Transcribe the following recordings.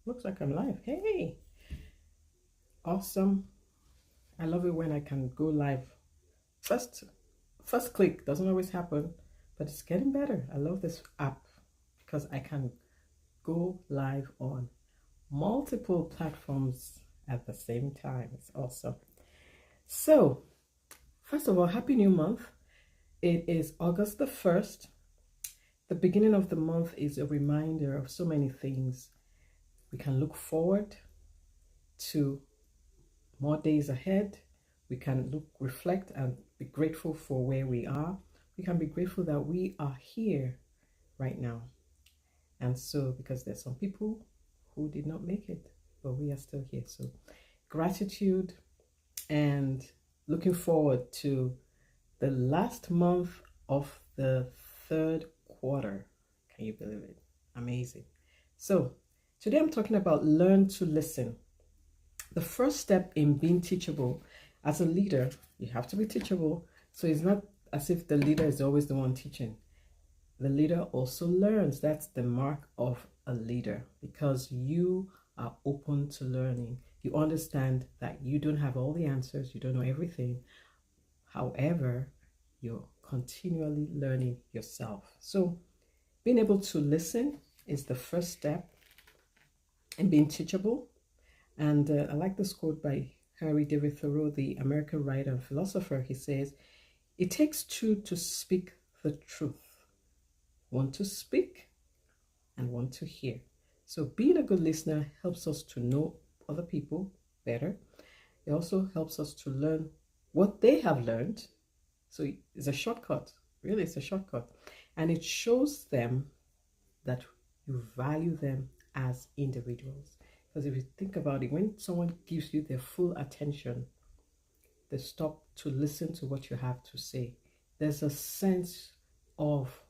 Looks like I'm live. Hey, awesome. I love it when I can go live. First first click doesn't always happen, but it's getting better. I love this app because I can go live on multiple platforms at the same time. It's awesome. So, first of all, happy new month. It is August the 1st. The beginning of the month is a reminder of so many things. We can look forward to more days ahead. We can look, reflect, and be grateful for where we are. We can be grateful that we are here right now. And so, because there's some people who did not make it, but we are still here. So, gratitude and looking forward to the last month of the third quarter. Can you believe it? Amazing. So, today I'm talking about learn to listen. The first step in being teachable as a leader, you have to be teachable. So it's not as if the leader is always the one teaching. The leader also learns. That's the mark of a leader because you are open to learning. You understand that you don't have all the answers, you don't know everything. However, you're continually learning yourself. So being able to listen is the first step in being teachable. And I like this quote by Henry David Thoreau, the American writer and philosopher. He says, "It takes two to speak the truth, one to speak and one to hear." So being a good listener helps us to know other people better. It also helps us to learn what they have learned. So it's a shortcut. Really, it's a shortcut. And it shows them that you value them as individuals. Because if you think about it, when someone gives you their full attention, they stop to listen to what you have to say. There's a sense of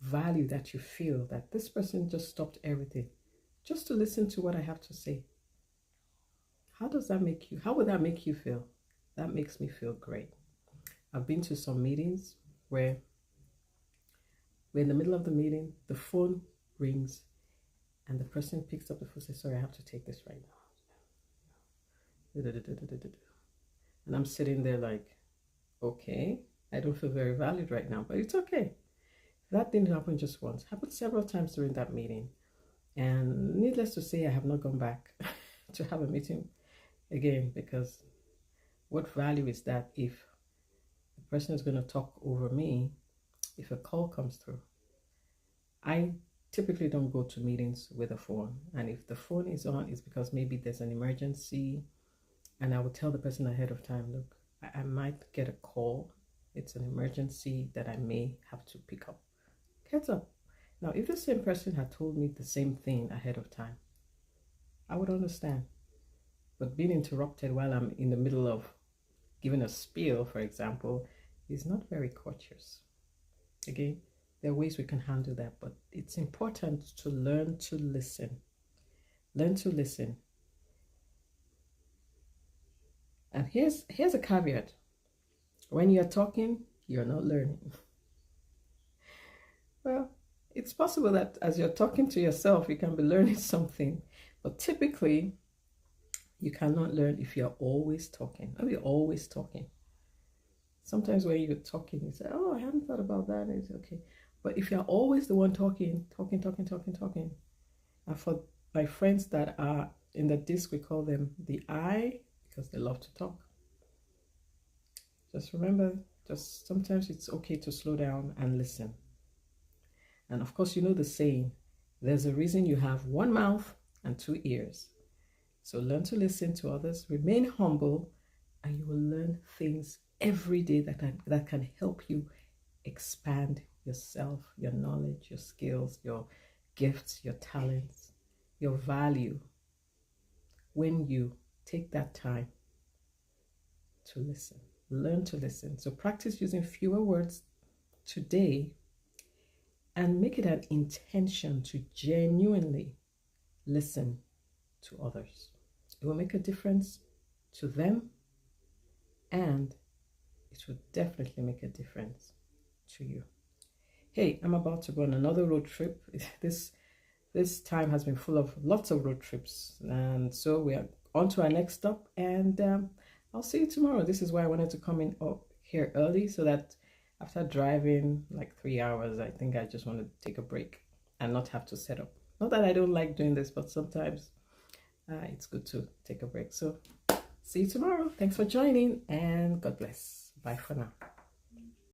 value that you feel that this person just stopped everything just to listen to what I have to say. How does that make you? How would that make you feel? That makes me feel great. I've been to some meetings where we're in the middle of the meeting, the phone rings, and the person picks up the phone and says, "Sorry, I have to take this right now." And I'm sitting there like, okay, I don't feel very valued right now, but it's okay. That didn't happen just once. It happened several times during that meeting. And needless to say, I have not gone back to have a meeting again because what value is that if the person is going to talk over me if a call comes through? I typically don't go to meetings with a phone. And if the phone is on, it's because maybe there's an emergency. And I will tell the person ahead of time, look, I might get a call. It's an emergency that I may have to pick up. Heads up. Now, if the same person had told me the same thing ahead of time, I would understand. But being interrupted while I'm in the middle of giving a spiel, for example, is not very courteous. Again, there are ways we can handle that, but it's important to learn to listen. Learn to listen. And here's a caveat. When you're talking, you're not learning. Well, it's possible that as you're talking to yourself, you can be learning something, but typically you cannot learn if you're always talking. Are we always talking? Sometimes when you're talking, you say, "Oh, I hadn't thought about that." And it's okay. But if you're always the one talking, and for my friends that are in the disc, we call them the I because they love to talk. Just remember, just sometimes it's okay to slow down and listen. And of course, you know the saying, there's a reason you have one mouth and two ears. So learn to listen to others, remain humble, and you will learn things every day that can help you expand yourself, your knowledge, your skills, your gifts, your talents, your value when you take that time to listen. Learn to listen. So practice using fewer words today and make it an intention to genuinely listen to others. It will make a difference to them and it will definitely make a difference to you. Hey, I'm about to go on another road trip. This this time has been full of lots of road trips, and so we are on to our next stop, and I'll see you tomorrow. This is why I wanted to come in here early, so that after driving like 3 hours, I think I just want to take a break and not have to set up. Not that I don't like doing this, but sometimes it's good to take a break. So see you tomorrow. Thanks for joining, and God bless. Bye for now.